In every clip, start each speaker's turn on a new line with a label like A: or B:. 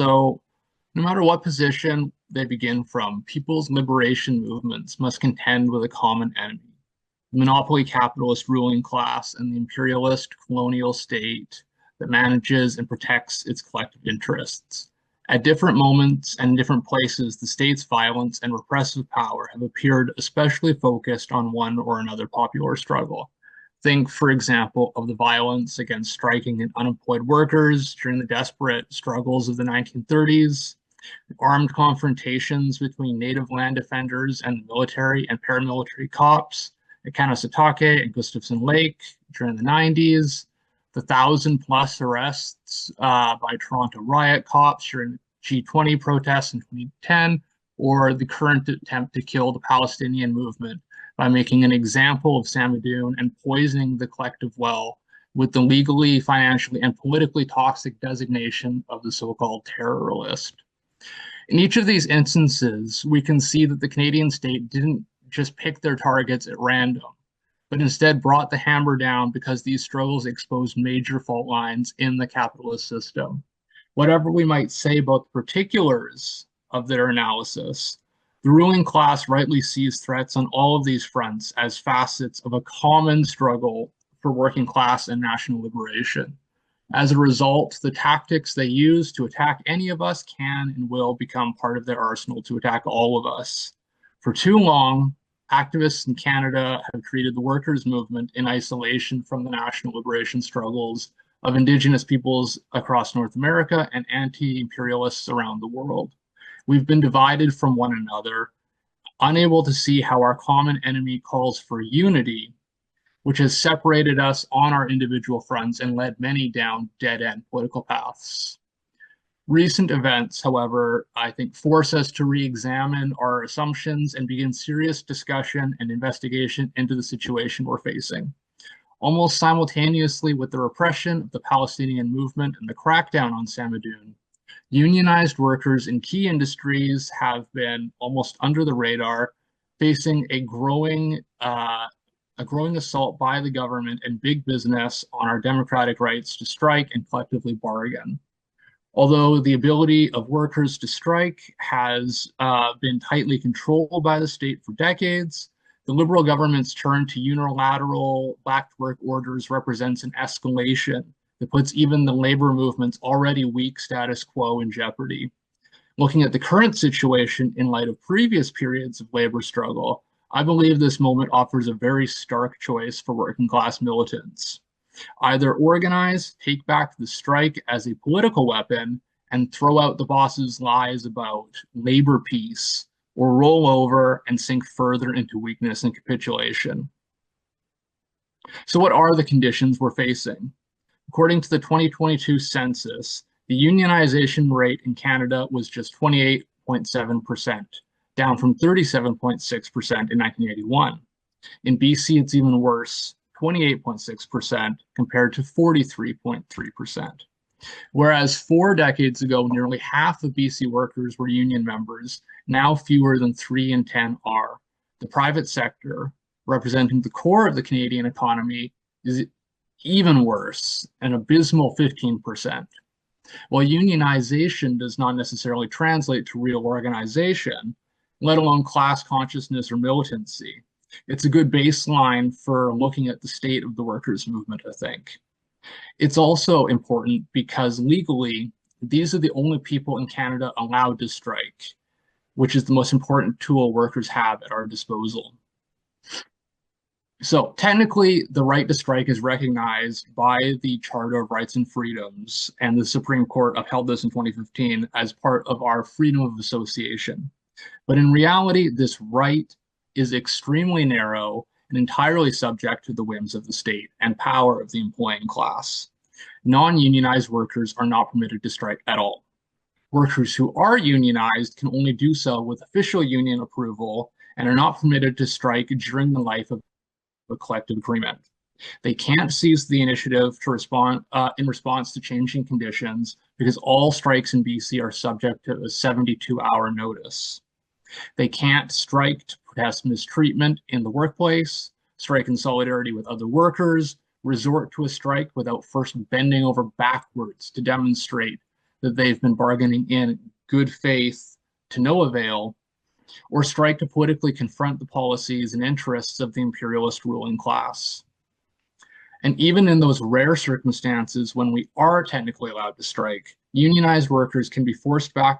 A: So, no matter what position they begin from, people's liberation movements must contend with a common enemy, the monopoly capitalist ruling class and the imperialist colonial state that manages and protects its collective interests. At different moments and in different places, the state's violence and repressive power have appeared especially focused on one or another popular struggle. Think, for example, of the violence against striking and unemployed workers during the desperate struggles of the 1930s, armed confrontations between native land defenders and military and paramilitary cops at Kanasatake and Gustafson Lake during the 90s, the 1,000+ arrests by Toronto riot cops during the G20 protests in 2010, or the current attempt to kill the Palestinian movement by making an example of Samadoun and poisoning the collective well with the legally, financially, and politically toxic designation of the so-called terror list. In each of these instances, we can see that the Canadian state didn't just pick their targets at random, but instead brought the hammer down because these struggles exposed major fault lines in the capitalist system. Whatever we might say about the particulars of their analysis, the ruling class rightly sees threats on all of these fronts as facets of a common struggle for working class and national liberation. As a result, the tactics they use to attack any of us can and will become part of their arsenal to attack all of us. For too long, activists in Canada have treated the workers' movement in isolation from the national liberation struggles of Indigenous peoples across North America and anti-imperialists around the world. We've been divided from one another, unable to see how our common enemy calls for unity, which has separated us on our individual fronts and led many down dead-end political paths. Recent events, however, I think force us to re-examine our assumptions and begin serious discussion and investigation into the situation we're facing. Almost simultaneously with the repression of the Palestinian movement and the crackdown on Samadoun, unionized workers in key industries have been almost under the radar, facing a growing assault by the government and big business on our democratic rights to strike and collectively bargain. Although the ability of workers to strike has been tightly controlled by the state for decades, the Liberal government's turn to unilateral back-to-work orders represents an escalation that puts even the labor movement's already weak status quo in jeopardy. Looking at the current situation in light of previous periods of labor struggle, I believe this moment offers a very stark choice for working class militants. Either organize, take back the strike as a political weapon, and throw out the boss's lies about labor peace, or roll over and sink further into weakness and capitulation. So what are the conditions we're facing? According to the 2022 census, the unionization rate in Canada was just 28.7%, down from 37.6% in 1981. In BC, it's even worse, 28.6% compared to 43.3%. Whereas 4 decades ago, nearly half of BC workers were union members, now fewer than 3 in 10 are. The private sector, representing the core of the Canadian economy, is even worse, an abysmal 15%. While unionization does not necessarily translate to real organization, let alone class consciousness or militancy, it's a good baseline for looking at the state of the workers' movement, I think. It's also important because legally, these are the only people in Canada allowed to strike, which is the most important tool workers have at our disposal. So technically, the right to strike is recognized by the Charter of Rights and Freedoms, and the Supreme Court upheld this in 2015 as part of our freedom of association. But in reality, this right is extremely narrow and entirely subject to the whims of the state and power of the employing class. Non-unionized workers are not permitted to strike at all. Workers who are unionized can only do so with official union approval and are not permitted to strike during the life of a collective agreement. They can't seize the initiative to respond in response to changing conditions because all strikes in BC are subject to a 72-hour notice. They can't strike to protest mistreatment in the workplace, strike in solidarity with other workers, resort to a strike without first bending over backwards to demonstrate that they've been bargaining in good faith to no avail, or strike to politically confront the policies and interests of the imperialist ruling class. And even in those rare circumstances when we are technically allowed to strike, unionized workers can be forced to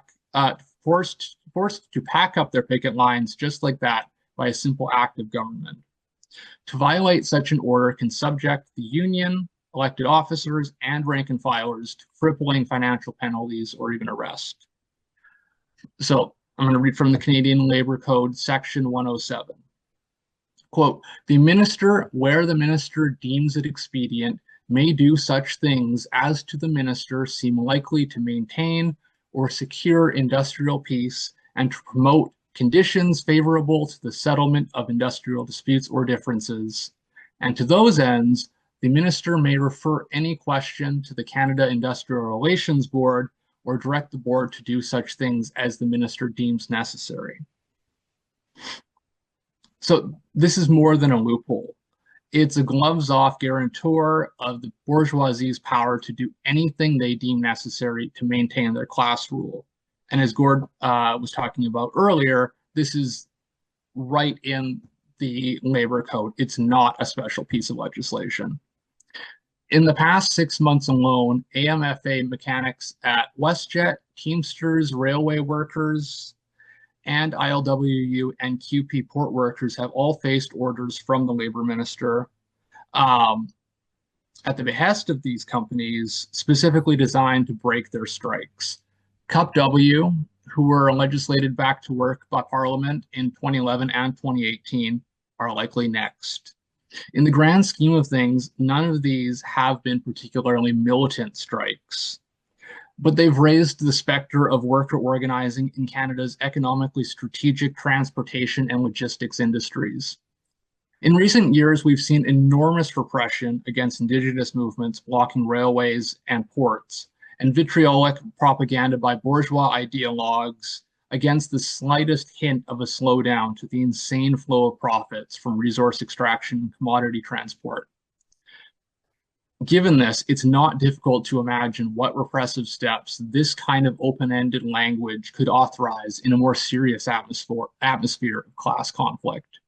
A: pack up their picket lines just like that by a simple act of government. To violate such an order can subject the union, elected officers, and rank and filers to crippling financial penalties or even arrest. So I'm going to read from the Canadian Labor Code, Section 107. Quote, the minister, where the minister deems it expedient, may do such things as to the minister seem likely to maintain or secure industrial peace and to promote conditions favorable to the settlement of industrial disputes or differences. And to those ends, the minister may refer any question to the Canada Industrial Relations Board or direct the board to do such things as the minister deems necessary. So this is more than a loophole. It's a gloves-off guarantor of the bourgeoisie's power to do anything they deem necessary to maintain their class rule. And as Gord was talking about earlier, this is right in the labor code. It's not a special piece of legislation. In the past 6 months alone, AMFA mechanics at WestJet, Teamsters, railway workers, and ILWU and QP port workers have all faced orders from the labor minister at the behest of these companies, specifically designed to break their strikes. CUPW, who were legislated back to work by Parliament in 2011 and 2018, are likely next. In the grand scheme of things, none of these have been particularly militant strikes, but they've raised the specter of worker organizing in Canada's economically strategic transportation and logistics industries. In recent years, we've seen enormous repression against Indigenous movements blocking railways and ports, and vitriolic propaganda by bourgeois ideologues against the slightest hint of a slowdown to the insane flow of profits from resource extraction and commodity transport. Given this, it's not difficult to imagine what repressive steps this kind of open-ended language could authorize in a more serious atmosphere of class conflict.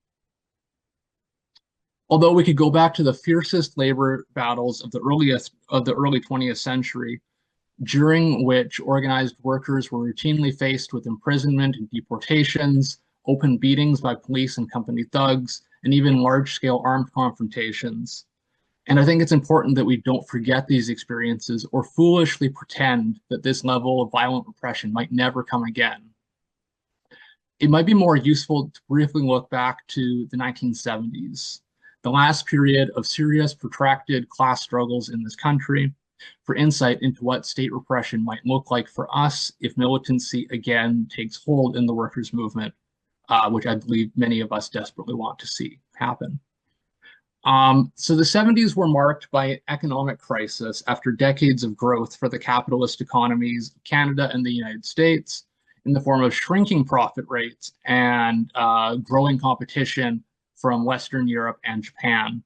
A: Although we could go back to the fiercest labor battles of the early 20th century, during which organized workers were routinely faced with imprisonment and deportations, open beatings by police and company thugs, and even large-scale armed confrontations. And I think it's important that we don't forget these experiences or foolishly pretend that this level of violent repression might never come again. It might be more useful to briefly look back to the 1970s, the last period of serious, protracted class struggles in this country, for insight into what state repression might look like for us if militancy again takes hold in the workers' movement, which I believe many of us desperately want to see happen. So the 70s were marked by an economic crisis after decades of growth for the capitalist economies of Canada and the United States in the form of shrinking profit rates and growing competition from Western Europe and Japan.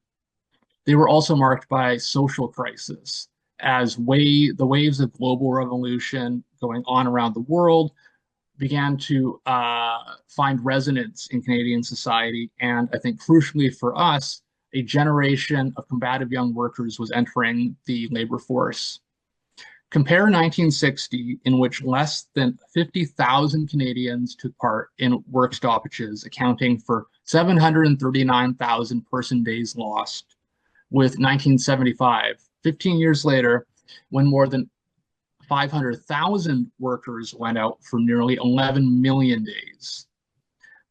A: They were also marked by social crisis as the waves of global revolution going on around the world began to find resonance in Canadian society. And I think crucially for us, a generation of combative young workers was entering the labor force. Compare 1960, in which less than 50,000 Canadians took part in work stoppages, accounting for 739,000 person days lost, with 1975, 15 years later, when more than 500,000 workers went out for nearly 11 million days.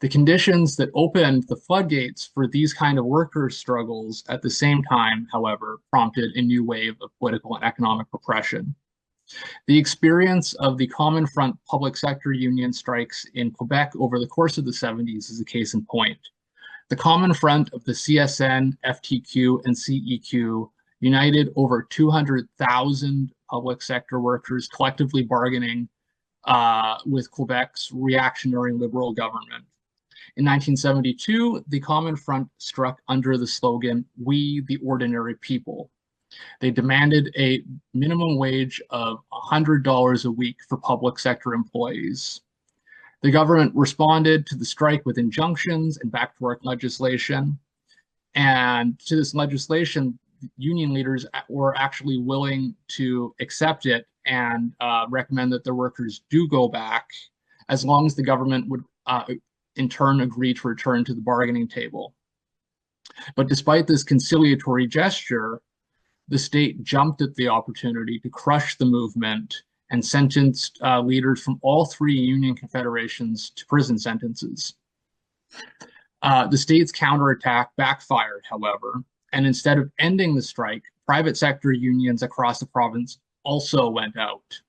A: The conditions that opened the floodgates for these kind of worker struggles at the same time, however, prompted a new wave of political and economic repression. The experience of the Common Front public sector union strikes in Quebec over the course of the 70s is a case in point. The Common Front of the CSN, FTQ, and CEQ united over 200,000 public sector workers collectively bargaining with Quebec's reactionary liberal government. In 1972, the Common Front struck under the slogan, "We, the Ordinary People." They demanded a minimum wage of $100 a week for public sector employees. The government responded to the strike with injunctions and back-to-work legislation. And to this legislation, union leaders were actually willing to accept it and recommend that their workers do go back, as long as the government would in turn agree to return to the bargaining table. But despite this conciliatory gesture, the state jumped at the opportunity to crush the movement and sentenced leaders from all three union confederations to prison sentences. The state's counterattack backfired, however, and instead of ending the strike, private sector unions across the province also went out.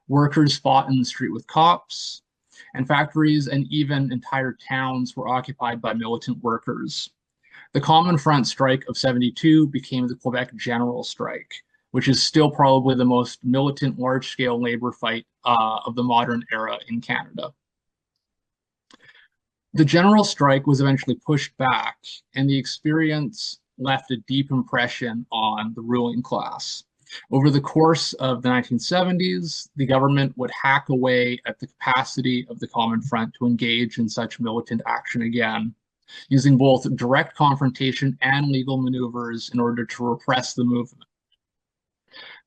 A: Workers fought in the street with cops, and factories and even entire towns were occupied by militant workers. The Common Front strike of '72 became the Quebec General Strike, which is still probably the most militant large-scale labor fight of the modern era in Canada. The general strike was eventually pushed back, and the experience left a deep impression on the ruling class. Over the course of the 1970s, the government would hack away at the capacity of the Common Front to engage in such militant action again, using both direct confrontation and legal maneuvers in order to repress the movement.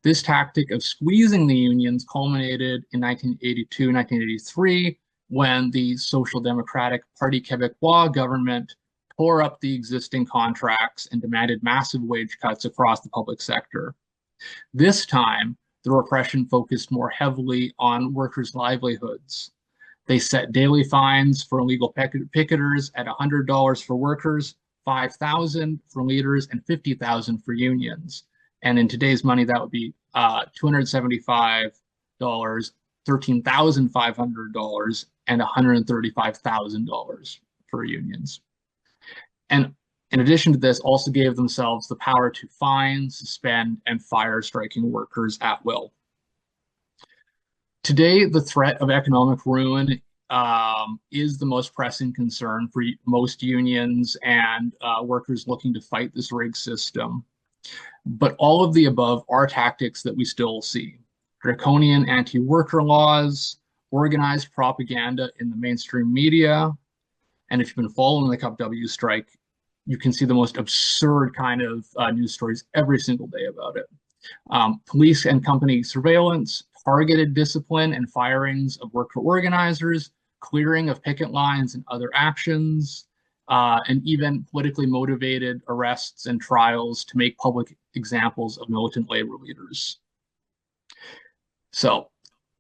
A: This tactic of squeezing the unions culminated in 1982-1983, when the Social Democratic Party Québécois government tore up the existing contracts and demanded massive wage cuts across the public sector. This time, the repression focused more heavily on workers' livelihoods. They set daily fines for illegal picketers at $100 for workers, $5,000 for leaders, and $50,000 for unions. And in today's money, that would be $275, $13,500, and $135,000 for unions. And in addition to this, also gave themselves the power to fine, suspend, and fire striking workers at will. Today, the threat of economic ruin is the most pressing concern for most unions and workers looking to fight this rigged system. But all of the above are tactics that we still see. Draconian anti-worker laws, organized propaganda in the mainstream media, and if you've been following the Cup W strike, you can see the most absurd kind of news stories every single day about it. Police and company surveillance, targeted discipline and firings of worker organizers, clearing of picket lines and other actions, and even politically motivated arrests and trials to make public examples of militant labor leaders. So,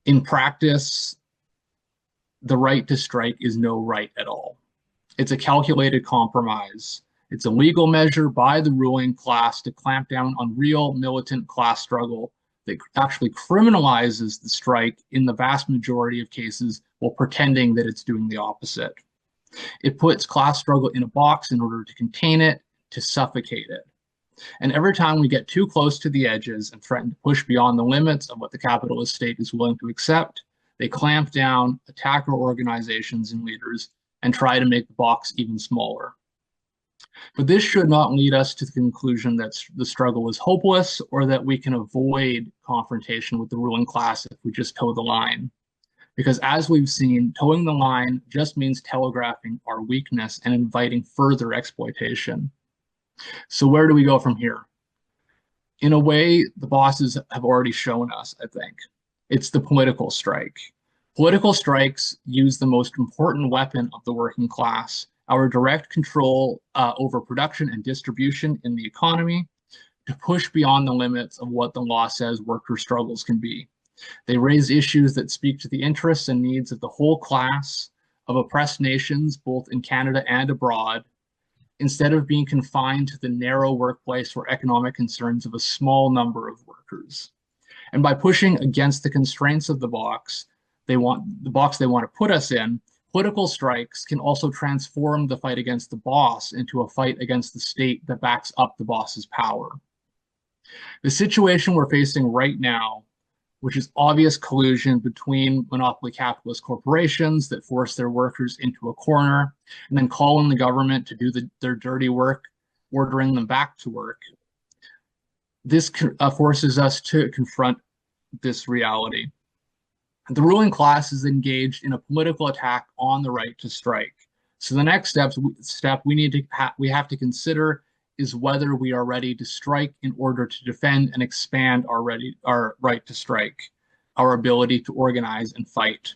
A: in practice, the right to strike is no right at all. It's a calculated compromise. It's a legal measure by the ruling class to clamp down on real militant class struggle that actually criminalizes the strike in the vast majority of cases while pretending that it's doing the opposite. It puts class struggle in a box in order to contain it, to suffocate it. And every time we get too close to the edges and threaten to push beyond the limits of what the capitalist state is willing to accept, they clamp down, attack our organizations and leaders, and try to make the box even smaller. But this should not lead us to the conclusion that the struggle is hopeless or that we can avoid confrontation with the ruling class if we just toe the line. Because as we've seen, towing the line just means telegraphing our weakness and inviting further exploitation. So where do we go from here? In a way, the bosses have already shown us, I think. It's the political strike. Political strikes use the most important weapon of the working class, our direct control over production and distribution in the economy, to push beyond the limits of what the law says worker struggles can be. They raise issues that speak to the interests and needs of the whole class, of oppressed nations, both in Canada and abroad, instead of being confined to the narrow workplace or economic concerns of a small number of workers. And by pushing against the constraints of the box they want to put us in, political strikes can also transform the fight against the boss into a fight against the state that backs up the boss's power. The situation we're facing right now, which is obvious collusion between monopoly capitalist corporations that force their workers into a corner and then call on the government to do their dirty work, ordering them back to work. This forces us to confront this reality. The ruling class is engaged in a political attack on the right to strike. So the next step we have to consider is whether we are ready to strike in order to defend and expand our right to strike, our ability to organize and fight.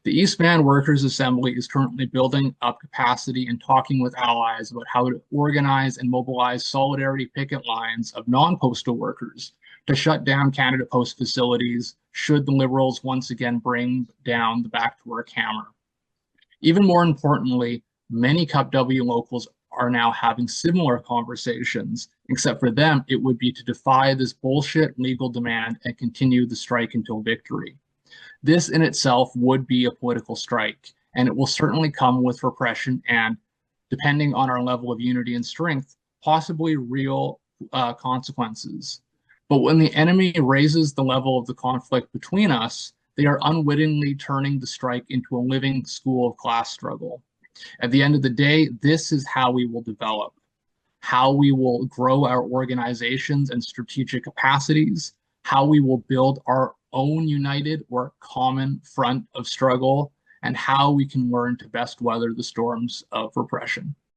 A: The East Van Workers Assembly is currently building up capacity and talking with allies about how to organize and mobilize solidarity picket lines of non-postal workers to shut down Canada Post facilities should the Liberals once again bring down the back to work hammer. Even more importantly, many Cup W locals are now having similar conversations, except for them, it would be to defy this bullshit legal demand and continue the strike until victory. This in itself would be a political strike, and it will certainly come with repression and, depending on our level of unity and strength, possibly real consequences. But when the enemy raises the level of the conflict between us, they are unwittingly turning the strike into a living school of class struggle. At the end of the day, this is how we will develop, how we will grow our organizations and strategic capacities, how we will build our own united or common front of struggle, and how we can learn to best weather the storms of repression.